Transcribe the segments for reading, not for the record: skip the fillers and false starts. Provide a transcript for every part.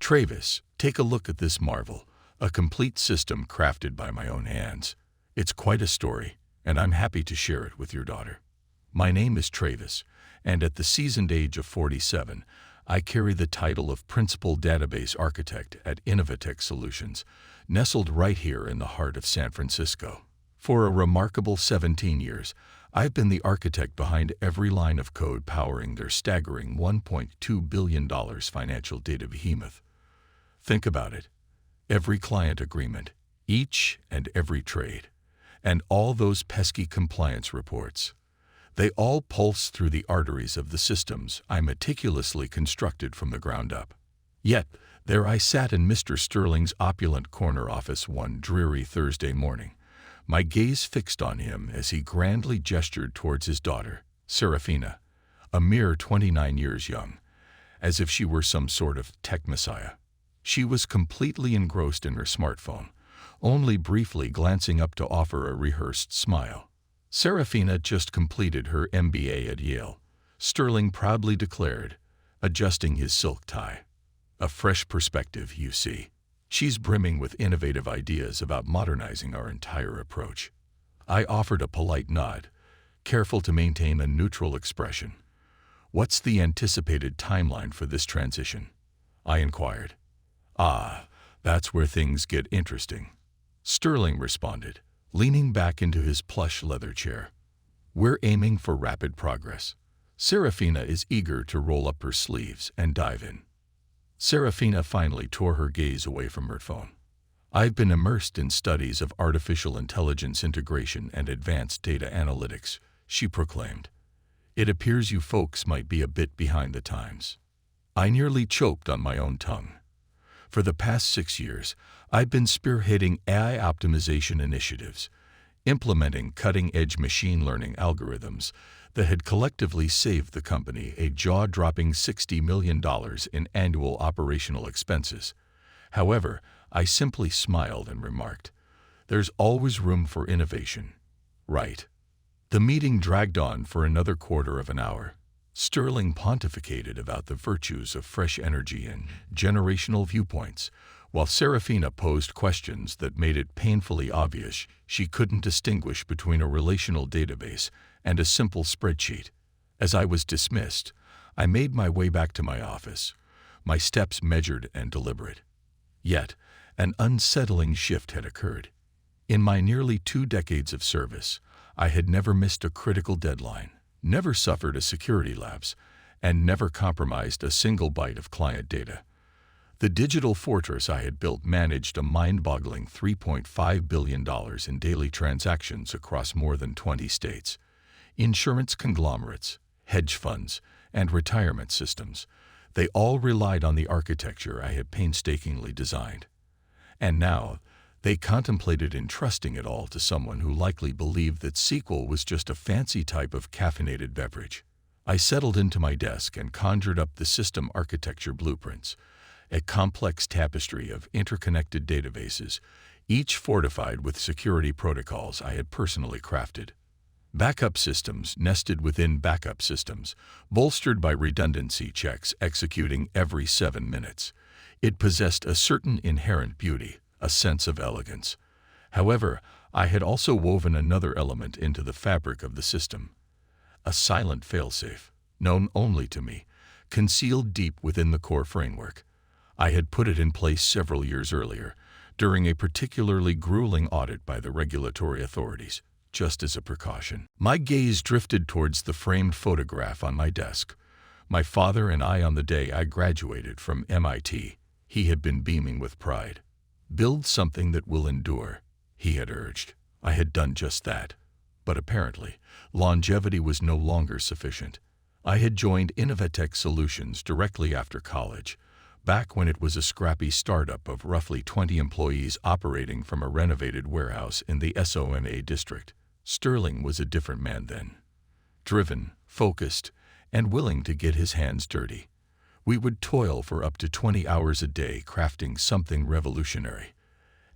Travis, take a look at this marvel, a complete system crafted by my own hands. It's quite a story, and I'm happy to share it with your daughter. My name is Travis, and at the seasoned age of 47, I carry the title of Principal Database Architect at Innovatech Solutions, nestled right here in the heart of San Francisco. For a remarkable 17 years, I've been the architect behind every line of code powering their staggering $1.2 billion financial data behemoth. Think about it. Every client agreement, each and every trade, and all those pesky compliance reports. They all pulse through the arteries of the systems I meticulously constructed from the ground up. Yet, there I sat in Mr. Sterling's opulent corner office one dreary Thursday morning, my gaze fixed on him as he grandly gestured towards his daughter, Serafina, a mere 29 years young, as if she were some sort of tech messiah. She was completely engrossed in her smartphone, only briefly glancing up to offer a rehearsed smile. Serafina just completed her MBA at Yale, Sterling proudly declared, adjusting his silk tie. A fresh perspective, you see. She's brimming with innovative ideas about modernizing our entire approach. I offered a polite nod, careful to maintain a neutral expression. What's the anticipated timeline for this transition? I inquired. Ah, that's where things get interesting. Sterling responded, leaning back into his plush leather chair. We're aiming for rapid progress. Serafina is eager to roll up her sleeves and dive in. Serafina finally tore her gaze away from her phone. I've been immersed in studies of artificial intelligence integration and advanced data analytics, she proclaimed. It appears you folks might be a bit behind the times. I nearly choked on my own tongue. For the past 6 years, I've been spearheading AI optimization initiatives, implementing cutting-edge machine learning algorithms that had collectively saved the company a jaw-dropping $60 million in annual operational expenses. However, I simply smiled and remarked, there's always room for innovation, right? The meeting dragged on for another quarter of an hour. Sterling pontificated about the virtues of fresh energy and generational viewpoints, while Serafina posed questions that made it painfully obvious she couldn't distinguish between a relational database and a simple spreadsheet. As I was dismissed, I made my way back to my office, my steps measured and deliberate. Yet, an unsettling shift had occurred. In my nearly 2 decades of service, I had never missed a critical deadline, never suffered a security lapse, and never compromised a single byte of client data. The digital fortress I had built managed a mind-boggling $3.5 billion in daily transactions across more than 20 states. Insurance conglomerates, hedge funds, and retirement systems, they all relied on the architecture I had painstakingly designed. And now, they contemplated entrusting it all to someone who likely believed that SQL was just a fancy type of caffeinated beverage. I settled into my desk and conjured up the system architecture blueprints, a complex tapestry of interconnected databases, each fortified with security protocols I had personally crafted. Backup systems nested within backup systems, bolstered by redundancy checks executing every 7 minutes. It possessed a certain inherent beauty, a sense of elegance. However, I had also woven another element into the fabric of the system. A silent failsafe, known only to me, concealed deep within the core framework. I had put it in place several years earlier, during a particularly grueling audit by the regulatory authorities, just as a precaution. My gaze drifted towards the framed photograph on my desk. My father and I on the day I graduated from MIT. He had been beaming with pride. Build something that will endure, he had urged. I had done just that. But apparently, longevity was no longer sufficient. I had joined Innovatech Solutions directly after college, back when it was a scrappy startup of roughly 20 employees operating from a renovated warehouse in the SOMA district. Sterling was a different man then. Driven, focused, and willing to get his hands dirty. We would toil for up to 20 hours a day crafting something revolutionary.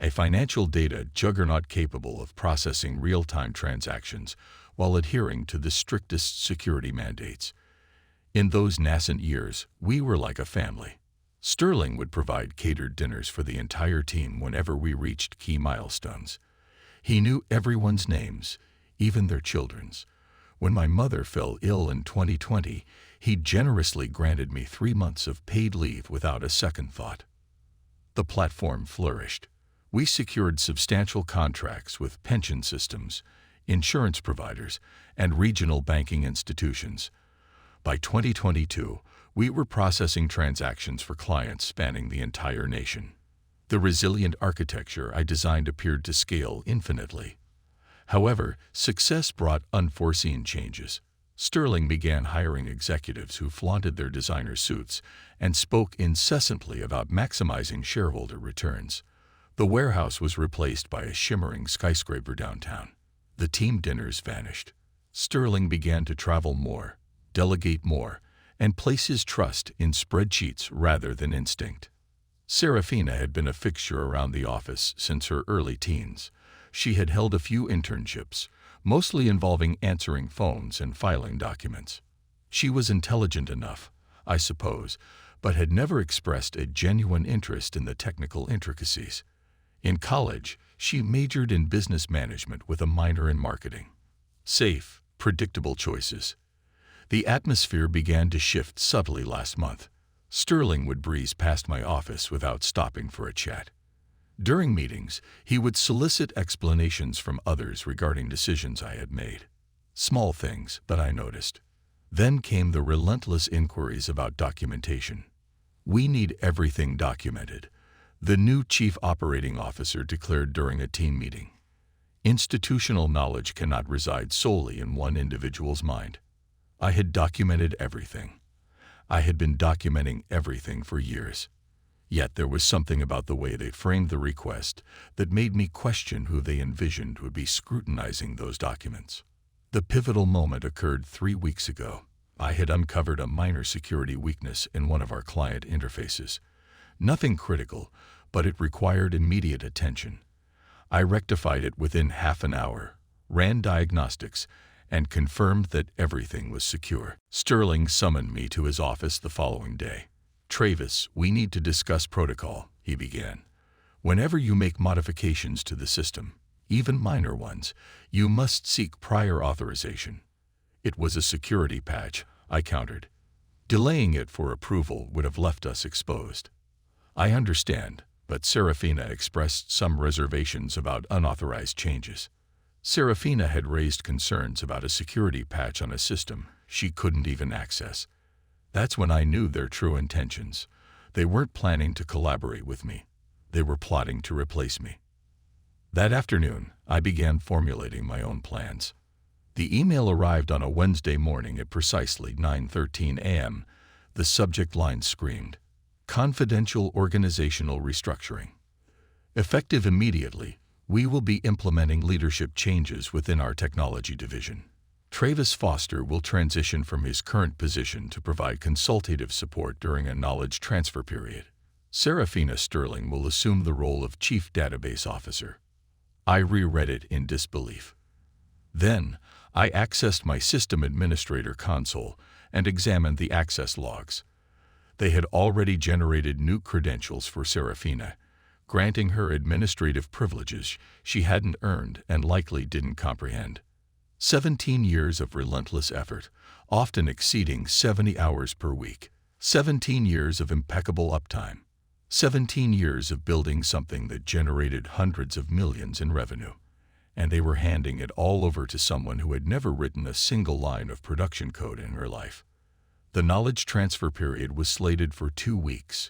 A financial data juggernaut capable of processing real-time transactions while adhering to the strictest security mandates. In those nascent years, we were like a family. Sterling would provide catered dinners for the entire team whenever we reached key milestones. He knew everyone's names, even their children's. When my mother fell ill in 2020, he generously granted me 3 months of paid leave without a second thought. The platform flourished. We secured substantial contracts with pension systems, insurance providers, and regional banking institutions. By 2022, we were processing transactions for clients spanning the entire nation. The resilient architecture I designed appeared to scale infinitely. However, success brought unforeseen changes. Sterling began hiring executives who flaunted their designer suits and spoke incessantly about maximizing shareholder returns. The warehouse was replaced by a shimmering skyscraper downtown. The team dinners vanished. Sterling began to travel more, delegate more, and place his trust in spreadsheets rather than instinct. Serafina had been a fixture around the office since her early teens. She had held a few internships, mostly involving answering phones and filing documents. She was intelligent enough, I suppose, but had never expressed a genuine interest in the technical intricacies. In college, she majored in business management with a minor in marketing. Safe, predictable choices. The atmosphere began to shift subtly last month. Sterling would breeze past my office without stopping for a chat. During meetings, he would solicit explanations from others regarding decisions I had made. Small things, but I noticed. Then came the relentless inquiries about documentation. "We need everything documented," the new chief operating officer declared during a team meeting. Institutional knowledge cannot reside solely in one individual's mind. I had documented everything. I had been documenting everything for years. Yet there was something about the way they framed the request that made me question who they envisioned would be scrutinizing those documents. The pivotal moment occurred 3 weeks ago. I had uncovered a minor security weakness in one of our client interfaces. Nothing critical, but it required immediate attention. I rectified it within half an hour, ran diagnostics, and confirmed that everything was secure. Sterling summoned me to his office the following day. "Travis, we need to discuss protocol," he began. "Whenever you make modifications to the system, even minor ones, you must seek prior authorization." It was a security patch, I countered. Delaying it for approval would have left us exposed. "I understand," but Serafina expressed some reservations about unauthorized changes. Serafina had raised concerns about a security patch on a system she couldn't even access. That's when I knew their true intentions. They weren't planning to collaborate with me. They were plotting to replace me. That afternoon, I began formulating my own plans. The email arrived on a Wednesday morning at precisely 9:13 a.m. The subject line screamed, "Confidential Organizational Restructuring." Effective immediately, we will be implementing leadership changes within our technology division. Travis Foster will transition from his current position to provide consultative support during a knowledge transfer period. Serafina Sterling will assume the role of Chief Database Officer. I reread it in disbelief. Then, I accessed my System Administrator console and examined the access logs. They had already generated new credentials for Serafina, granting her administrative privileges she hadn't earned and likely didn't comprehend. 17 years of relentless effort, often exceeding 70 hours per week. 17 years of impeccable uptime. 17 years of building something that generated hundreds of millions in revenue. And they were handing it all over to someone who had never written a single line of production code in her life. The knowledge transfer period was slated for 2 weeks.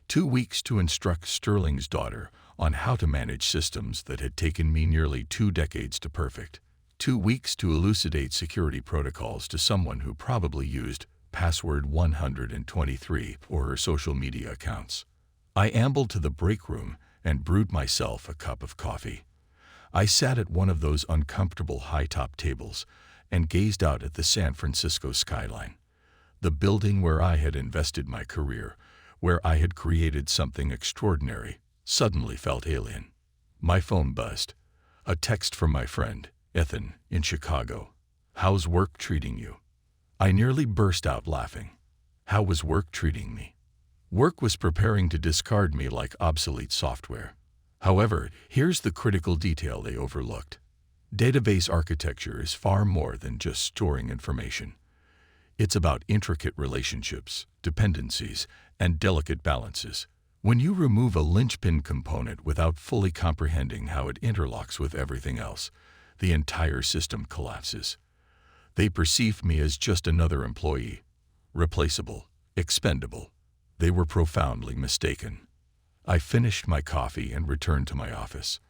2 weeks to instruct Sterling's daughter on how to manage systems that had taken me nearly 2 decades to perfect. 2 weeks to elucidate security protocols to someone who probably used password 123 for her social media accounts. I ambled to the break room and brewed myself a cup of coffee. I sat at one of those uncomfortable high-top tables and gazed out at the San Francisco skyline. The building where I had invested my career, where I had created something extraordinary, suddenly felt alien. My phone buzzed. A text from my friend, Ethan, in Chicago. "How's work treating you?" I nearly burst out laughing. How was work treating me? Work was preparing to discard me like obsolete software. However, here's the critical detail they overlooked. Database architecture is far more than just storing information. It's about intricate relationships, dependencies, and delicate balances. When you remove a linchpin component without fully comprehending how it interlocks with everything else, the entire system collapses. They perceived me as just another employee, replaceable, expendable. They were profoundly mistaken. I finished my coffee and returned to my office.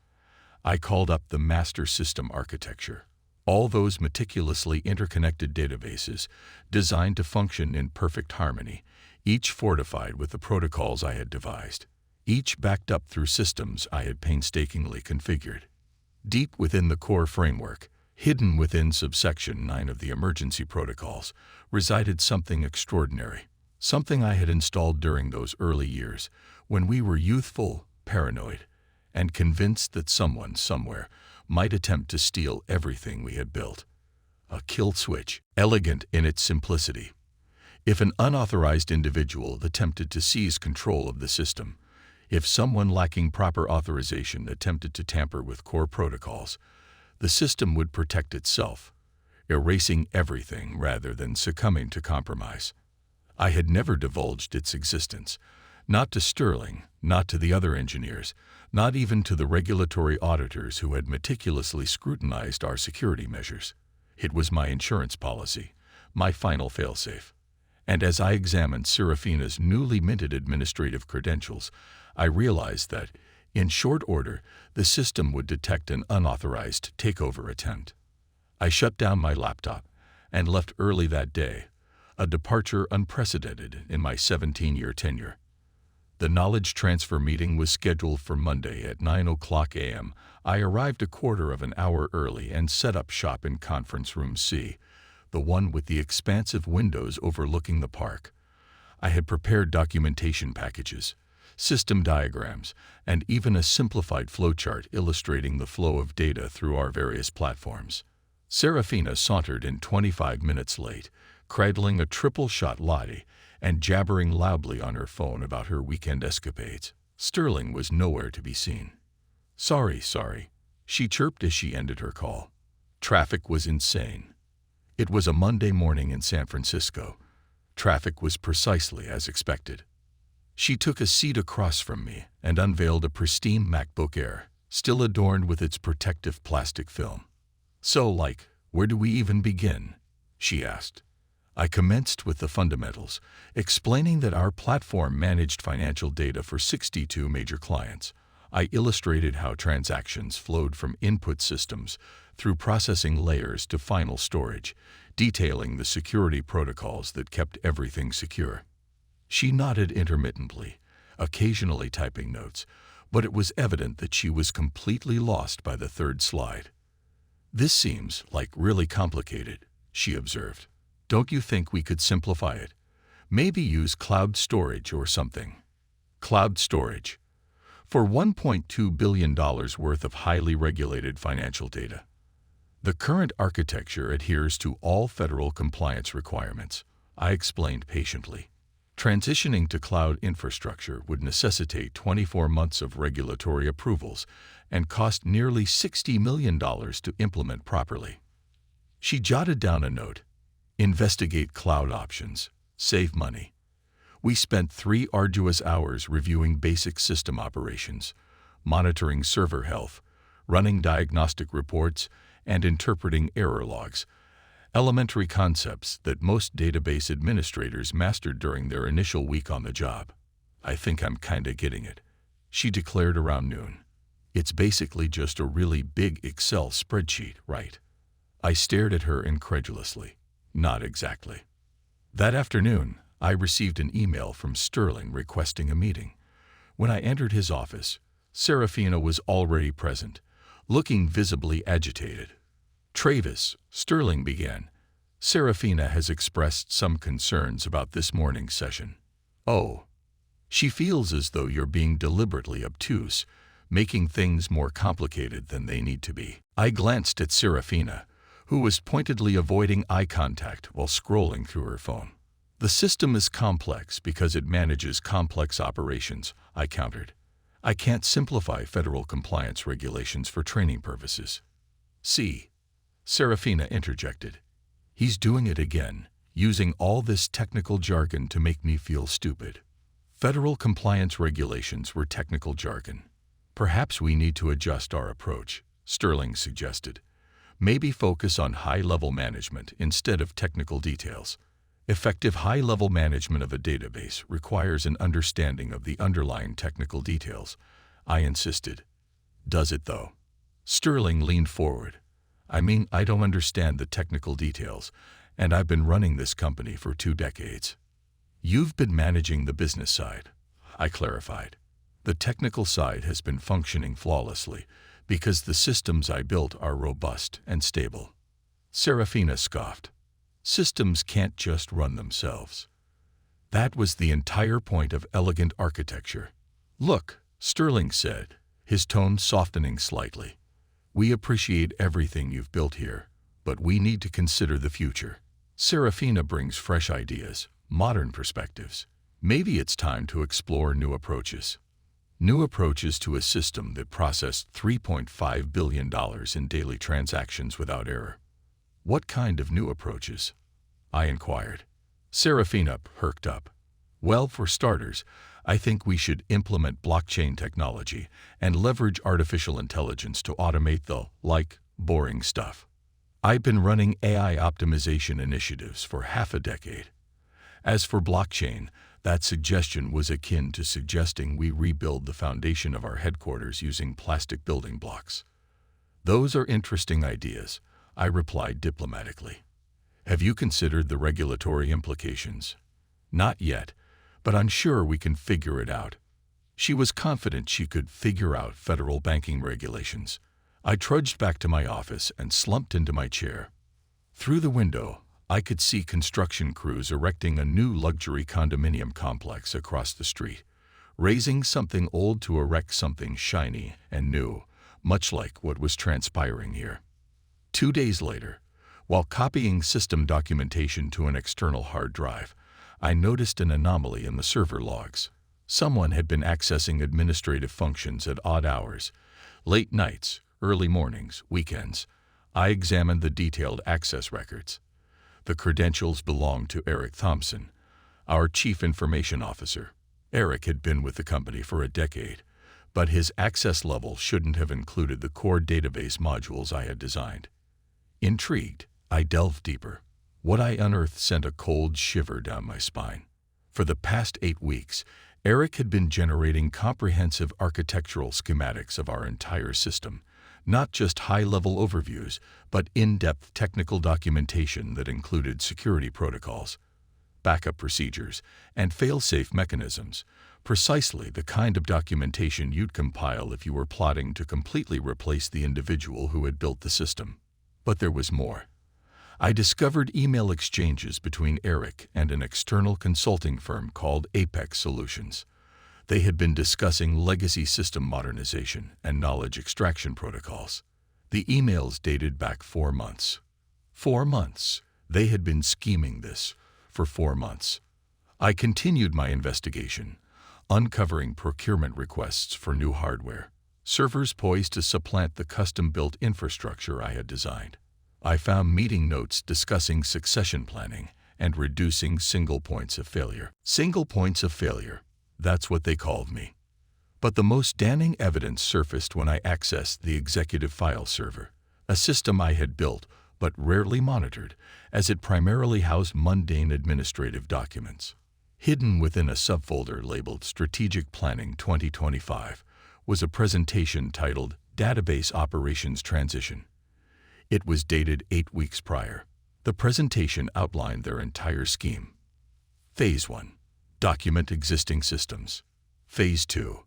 I called up the master system architecture. All those meticulously interconnected databases designed to function in perfect harmony, each fortified with the protocols I had devised, each backed up through systems I had painstakingly configured. Deep within the core framework, hidden within subsection 9 of the emergency protocols, resided something extraordinary, something I had installed during those early years when we were youthful, paranoid, and convinced that someone somewhere might attempt to steal everything we had built. A kill switch, elegant in its simplicity. If an unauthorized individual attempted to seize control of the system, if someone lacking proper authorization attempted to tamper with core protocols, the system would protect itself, erasing everything rather than succumbing to compromise. I had never divulged its existence, not to Sterling, not to the other engineers, not even to the regulatory auditors who had meticulously scrutinized our security measures. It was my insurance policy, my final failsafe. And as I examined Serafina's newly minted administrative credentials, I realized that, in short order, the system would detect an unauthorized takeover attempt. I shut down my laptop and left early that day, a departure unprecedented in my 17-year tenure. The knowledge transfer meeting was scheduled for Monday at 9:00 a.m. I arrived a quarter of an hour early and set up shop in Conference Room C, the one with the expansive windows overlooking the park. I had prepared documentation packages, system diagrams, and even a simplified flowchart illustrating the flow of data through our various platforms. Serafina sauntered in 25 minutes late, cradling a triple-shot latte and jabbering loudly on her phone about her weekend escapades. Sterling was nowhere to be seen. Sorry, she chirped as she ended her call. Traffic was insane. It was a Monday morning in San Francisco. Traffic was precisely as expected. She took a seat across from me and unveiled a pristine MacBook Air, still adorned with its protective plastic film. So, where do we even begin? She asked. I commenced with the fundamentals, explaining that our platform managed financial data for 62 major clients. I illustrated how transactions flowed from input systems through processing layers to final storage, detailing the security protocols that kept everything secure. She nodded intermittently, occasionally typing notes, but it was evident that she was completely lost by the third slide. This seems really complicated, she observed. Don't you think we could simplify it? Maybe use cloud storage or something. Cloud storage. For $1.2 billion worth of highly regulated financial data. The current architecture adheres to all federal compliance requirements, I explained patiently. Transitioning to cloud infrastructure would necessitate 24 months of regulatory approvals and cost nearly $60 million to implement properly. She jotted down a note. Investigate cloud options. Save money. We spent 3 arduous hours reviewing basic system operations, monitoring server health, running diagnostic reports, and interpreting error logs, elementary concepts that most database administrators mastered during their initial week on the job. I think I'm kinda getting it, she declared around noon. It's basically just a really big Excel spreadsheet, right? I stared at her incredulously. Not exactly. That afternoon, I received an email from Sterling requesting a meeting. When I entered his office, Serafina was already present, looking visibly agitated. Travis, Sterling began. Serafina has expressed some concerns about this morning's session. Oh. She feels as though you're being deliberately obtuse, making things more complicated than they need to be. I glanced at Serafina, who was pointedly avoiding eye contact while scrolling through her phone. The system is complex because it manages complex operations, I countered. I can't simplify federal compliance regulations for training purposes. See, Serafina interjected. He's doing it again, using all this technical jargon to make me feel stupid. Federal compliance regulations were technical jargon. Perhaps we need to adjust our approach, Sterling suggested. Maybe focus on high-level management instead of technical details. Effective high-level management of a database requires an understanding of the underlying technical details, I insisted. Does it, though? Sterling leaned forward. I don't understand the technical details, and I've been running this company for 2 decades. You've been managing the business side, I clarified. The technical side has been functioning flawlessly because the systems I built are robust and stable. Serafina scoffed. Systems can't just run themselves. That was the entire point of elegant architecture. Look, Sterling said, his tone softening slightly. We appreciate everything you've built here, but we need to consider the future. Serafina brings fresh ideas, modern perspectives. Maybe it's time to explore new approaches. New approaches to a system that processed $3.5 billion in daily transactions without error. What kind of new approaches? I inquired. Serafina perked up. Well, for starters, I think we should implement blockchain technology and leverage artificial intelligence to automate the, boring stuff. I've been running AI optimization initiatives for half a decade. As for blockchain, that suggestion was akin to suggesting we rebuild the foundation of our headquarters using plastic building blocks. Those are interesting ideas, I replied diplomatically. Have you considered the regulatory implications? Not yet, but I'm sure we can figure it out. She was confident she could figure out federal banking regulations. I trudged back to my office and slumped into my chair. Through the window, I could see construction crews erecting a new luxury condominium complex across the street, raising something old to erect something shiny and new, much like what was transpiring here. 2 days later, while copying system documentation to an external hard drive, I noticed an anomaly in the server logs. Someone had been accessing administrative functions at odd hours, late nights, early mornings, weekends. I examined the detailed access records. The credentials belonged to Eric Thompson, our Chief Information Officer. Eric had been with the company for a decade, but his access level shouldn't have included the core database modules I had designed. Intrigued, I delved deeper. What I unearthed sent a cold shiver down my spine. For the past 8 weeks, Eric had been generating comprehensive architectural schematics of our entire system, not just high-level overviews, but in-depth technical documentation that included security protocols, backup procedures, and failsafe mechanisms, precisely the kind of documentation you'd compile if you were plotting to completely replace the individual who had built the system. But there was more. I discovered email exchanges between Eric and an external consulting firm called Apex Solutions. They had been discussing legacy system modernization and knowledge extraction protocols. The emails dated back 4 months. 4 months. They had been scheming this for 4 months. I continued my investigation, uncovering procurement requests for new hardware, servers poised to supplant the custom-built infrastructure I had designed. I found meeting notes discussing succession planning and reducing single points of failure. Single points of failure, that's what they called me. But the most damning evidence surfaced when I accessed the executive file server, a system I had built but rarely monitored, as it primarily housed mundane administrative documents. Hidden within a subfolder labeled Strategic Planning 2025 was a presentation titled Database Operations Transition. It was dated 8 weeks prior. The presentation outlined their entire scheme. Phase 1. Document existing systems. Phase 2.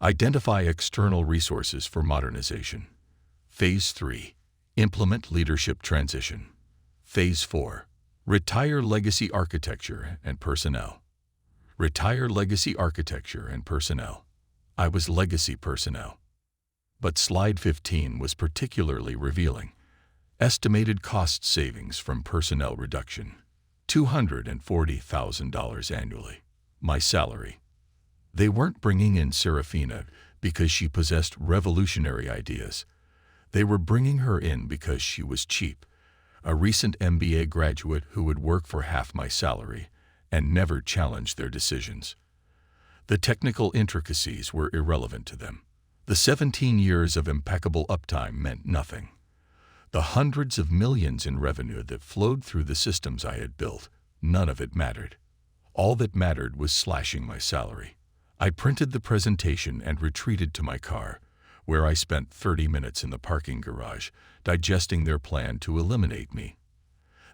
Identify external resources for modernization. Phase 3. Implement leadership transition. Phase 4. Retire legacy architecture and personnel. Retire legacy architecture and personnel. I was legacy personnel. But slide 15 was particularly revealing. Estimated cost savings from personnel reduction. $240,000 annually. My salary. They weren't bringing in Serafina because she possessed revolutionary ideas. They were bringing her in because she was cheap, a recent MBA graduate who would work for half my salary and never challenge their decisions. The technical intricacies were irrelevant to them. The 17 years of impeccable uptime meant nothing. The hundreds of millions in revenue that flowed through the systems I had built, none of it mattered. All that mattered was slashing my salary. I printed the presentation and retreated to my car, where I spent 30 minutes in the parking garage, digesting their plan to eliminate me.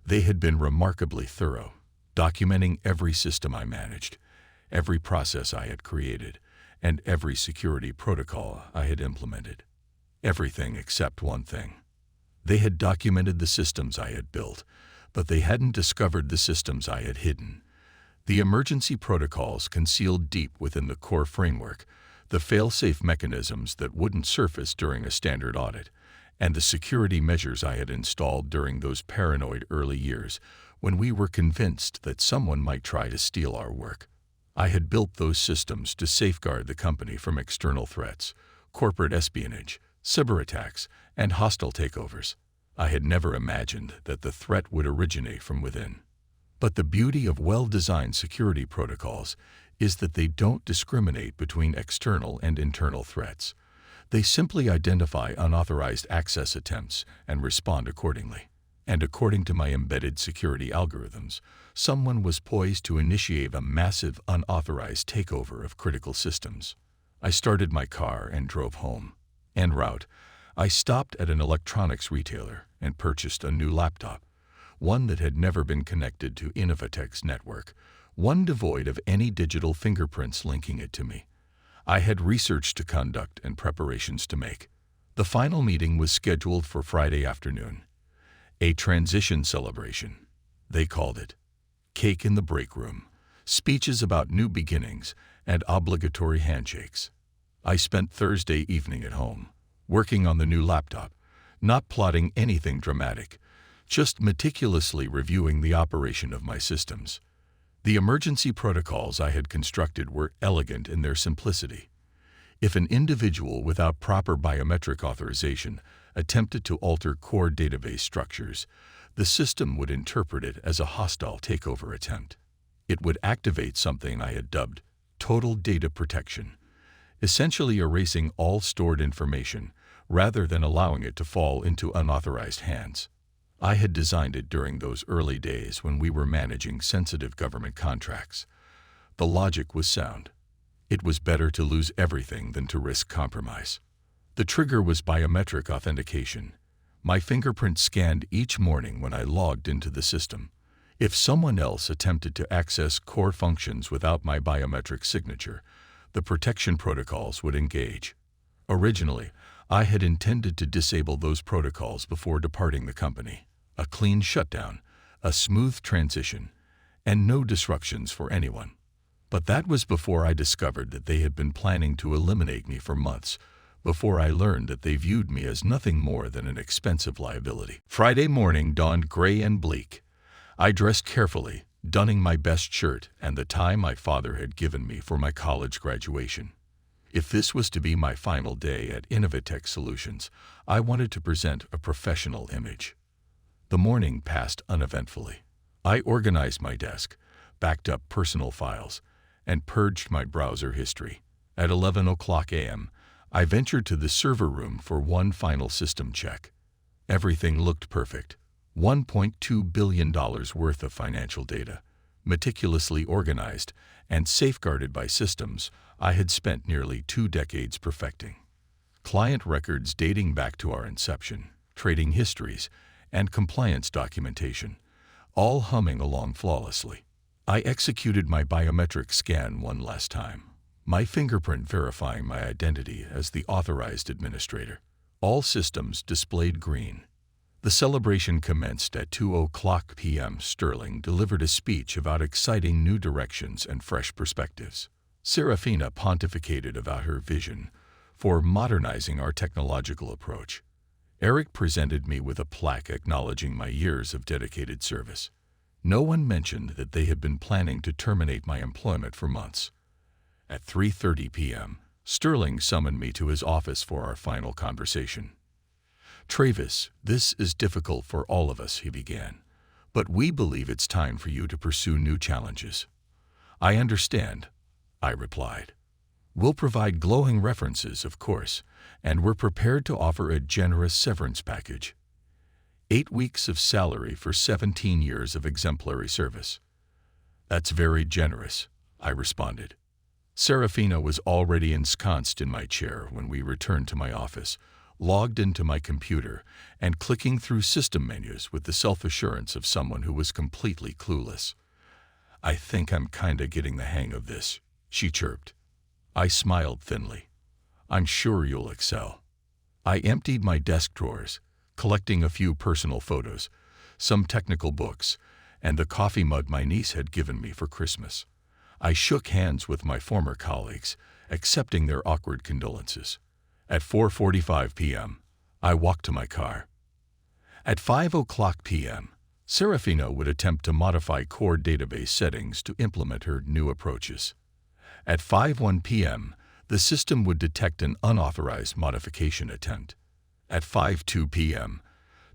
They had been remarkably thorough, documenting every system I managed, every process I had created, and every security protocol I had implemented. Everything except one thing. They had documented the systems I had built, but they hadn't discovered the systems I had hidden. The emergency protocols concealed deep within the core framework, the failsafe mechanisms that wouldn't surface during a standard audit, and the security measures I had installed during those paranoid early years when we were convinced that someone might try to steal our work. I had built those systems to safeguard the company from external threats, corporate espionage, cyber attacks, and hostile takeovers. I had never imagined that the threat would originate from within. But the beauty of well-designed security protocols is that they don't discriminate between external and internal threats. They simply identify unauthorized access attempts and respond accordingly. And according to my embedded security algorithms, someone was poised to initiate a massive unauthorized takeover of critical systems. I started my car and drove home. En route, I stopped at an electronics retailer and purchased a new laptop, one that had never been connected to Innovatech's network, one devoid of any digital fingerprints linking it to me. I had research to conduct and preparations to make. The final meeting was scheduled for Friday afternoon. A transition celebration, they called it. Cake in the break room, speeches about new beginnings, and obligatory handshakes. I spent Thursday evening at home, working on the new laptop, not plotting anything dramatic, just meticulously reviewing the operation of my systems. The emergency protocols I had constructed were elegant in their simplicity. If an individual without proper biometric authorization attempted to alter core database structures, the system would interpret it as a hostile takeover attempt. It would activate something I had dubbed total data protection, essentially erasing all stored information rather than allowing it to fall into unauthorized hands. I had designed it during those early days when we were managing sensitive government contracts. The logic was sound. It was better to lose everything than to risk compromise. The trigger was biometric authentication. My fingerprint scanned each morning when I logged into the system. If someone else attempted to access core functions without my biometric signature, the protection protocols would engage. Originally, I had intended to disable those protocols before departing the company. A clean shutdown, a smooth transition, and no disruptions for anyone. But that was before I discovered that they had been planning to eliminate me for months, before I learned that they viewed me as nothing more than an expensive liability. Friday morning dawned gray and bleak. I dressed carefully, donning my best shirt and the tie my father had given me for my college graduation. If this was to be my final day at Innovatech Solutions, I wanted to present a professional image. The morning passed uneventfully. I organized my desk, backed up personal files, and purged my browser history. At 11 o'clock a.m., I ventured to the server room for one final system check. Everything looked perfect. $1.2 billion worth of financial data, meticulously organized and safeguarded by systems I had spent nearly 2 decades perfecting. Client records dating back to our inception, trading histories, and compliance documentation, all humming along flawlessly. I executed my biometric scan one last time, my fingerprint verifying my identity as the authorized administrator. All systems displayed green. The celebration commenced at 2:00 p.m. Sterling delivered a speech about exciting new directions and fresh perspectives. Serafina pontificated about her vision for modernizing our technological approach. Eric presented me with a plaque acknowledging my years of dedicated service. No one mentioned that they had been planning to terminate my employment for months. At 3:30 p.m., Sterling summoned me to his office for our final conversation. "Travis, this is difficult for all of us," he began, "but we believe it's time for you to pursue new challenges." "I understand," I replied. "We'll provide glowing references, of course, and we're prepared to offer a generous severance package. 8 weeks of salary for 17 years of exemplary service." "That's very generous," I responded. Serafina was already ensconced in my chair when we returned to my office, logged into my computer, and clicking through system menus with the self-assurance of someone who was completely clueless. "I think I'm kinda getting the hang of this," she chirped. I smiled thinly. "I'm sure you'll excel." I emptied my desk drawers, collecting a few personal photos, some technical books, and the coffee mug my niece had given me for Christmas. I shook hands with my former colleagues, accepting their awkward condolences. At 4:45 p.m., I walked to my car. At 5:00 p.m., Serafina would attempt to modify core database settings to implement her new approaches. At 5:01 p.m., the system would detect an unauthorized modification attempt. At 5:02 p.m.,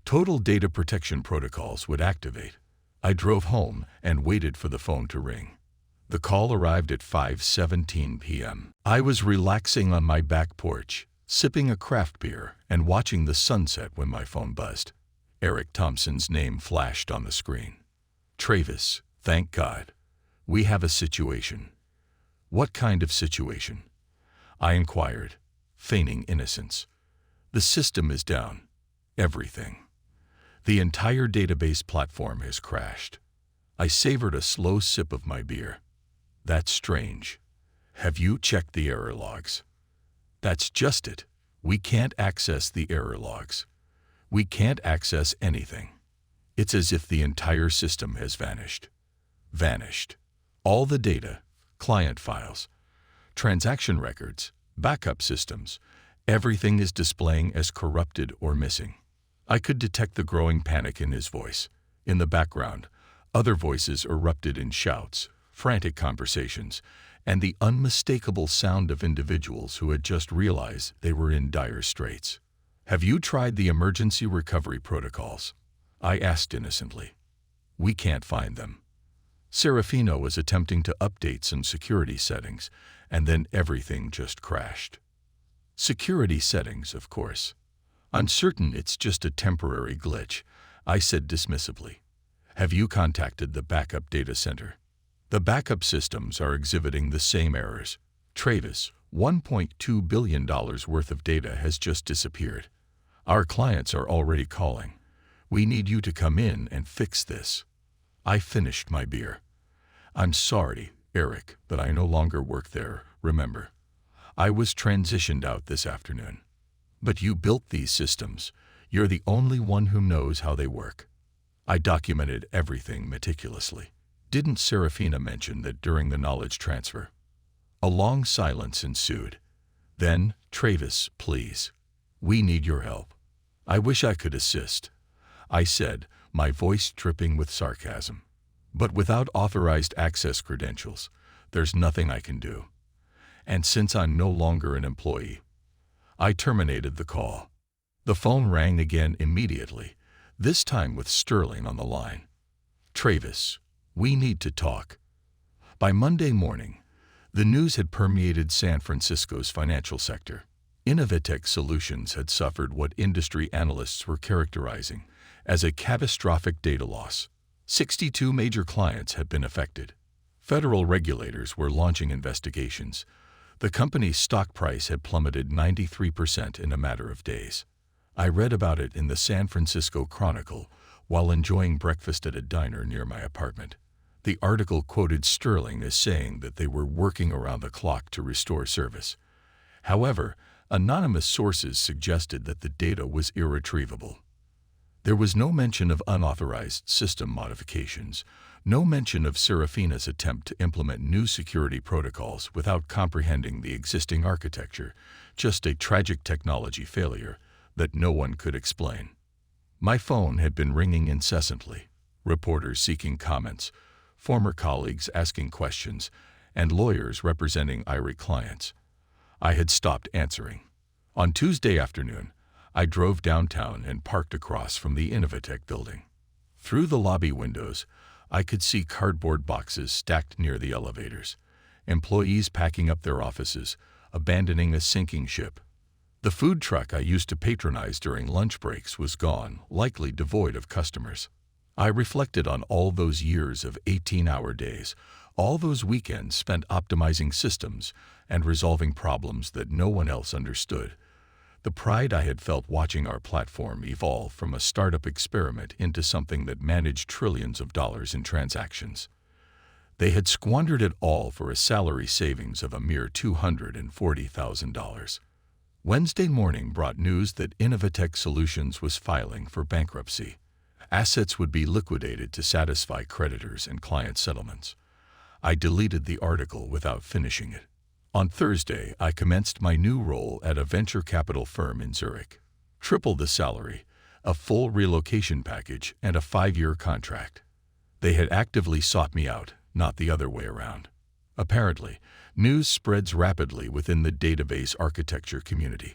total data protection protocols would activate. I drove home and waited for the phone to ring. The call arrived at 5:17 p.m. I was relaxing on my back porch, sipping a craft beer and watching the sunset when my phone buzzed. Eric Thompson's name flashed on the screen. "Travis, thank God. We have a situation." "What kind of situation?" I inquired, feigning innocence. "The system is down. Everything. The entire database platform has crashed." I savored a slow sip of my beer. "That's strange. Have you checked the error logs?" "That's just it. We can't access the error logs. We can't access anything. It's as if the entire system has vanished." Vanished. All the data, client files, transaction records, backup systems, everything is displaying as corrupted or missing. I could detect the growing panic in his voice. In the background, other voices erupted in shouts, frantic conversations, and the unmistakable sound of individuals who had just realized they were in dire straits. "Have you tried the emergency recovery protocols?" I asked innocently. "We can't find them." Serafina was attempting to update some security settings, and then everything just crashed. "Security settings, of course. I'm certain it's just a temporary glitch," I said dismissively. "Have you contacted the backup data center?" "The backup systems are exhibiting the same errors. Travis, $1.2 billion worth of data has just disappeared. Our clients are already calling. We need you to come in and fix this." I finished my beer. "I'm sorry, Eric, but I no longer work there, remember. I was transitioned out this afternoon. But you built these systems. You're the only one who knows how they work." I documented everything meticulously. "Didn't Serafina mention that during the knowledge transfer?" A long silence ensued. Then, "Travis, please. We need your help." "I wish I could assist," I said, my voice dripping with sarcasm. "But without authorized access credentials, there's nothing I can do. And since I'm no longer an employee." I terminated the call. The phone rang again immediately, this time with Sterling on the line. "Travis, we need to talk." By Monday morning, the news had permeated San Francisco's financial sector. Innovatech Solutions had suffered what industry analysts were characterizing as a catastrophic data loss. 62 major clients had been affected. Federal regulators were launching investigations. The company's stock price had plummeted 93% in a matter of days. I read about it in the San Francisco Chronicle while enjoying breakfast at a diner near my apartment. The article quoted Sterling as saying that they were working around the clock to restore service. However, anonymous sources suggested that the data was irretrievable. There was no mention of unauthorized system modifications, no mention of Serafina's attempt to implement new security protocols without comprehending the existing architecture, just a tragic technology failure that no one could explain. My phone had been ringing incessantly. reporters seeking comments, former colleagues asking questions, and lawyers representing irate clients. I had stopped answering. On Tuesday afternoon, I drove downtown and parked across from the Innovatech building. Through the lobby windows, I could see cardboard boxes stacked near the elevators, employees packing up their offices, abandoning a sinking ship. The food truck I used to patronize during lunch breaks was gone, likely devoid of customers. I reflected on all those years of 18-hour days, all those weekends spent optimizing systems and resolving problems that no one else understood. The pride I had felt watching our platform evolve from a startup experiment into something that managed trillions of dollars in transactions. They had squandered it all for a salary savings of a mere $240,000. Wednesday morning brought news that Innovatech Solutions was filing for bankruptcy. Assets would be liquidated to satisfy creditors and client settlements. I deleted the article without finishing it. On Thursday, I commenced my new role at a venture capital firm in Zurich. Triple the salary, a full relocation package, and a 5-year contract. They had actively sought me out, not the other way around. Apparently, news spreads rapidly within the database architecture community.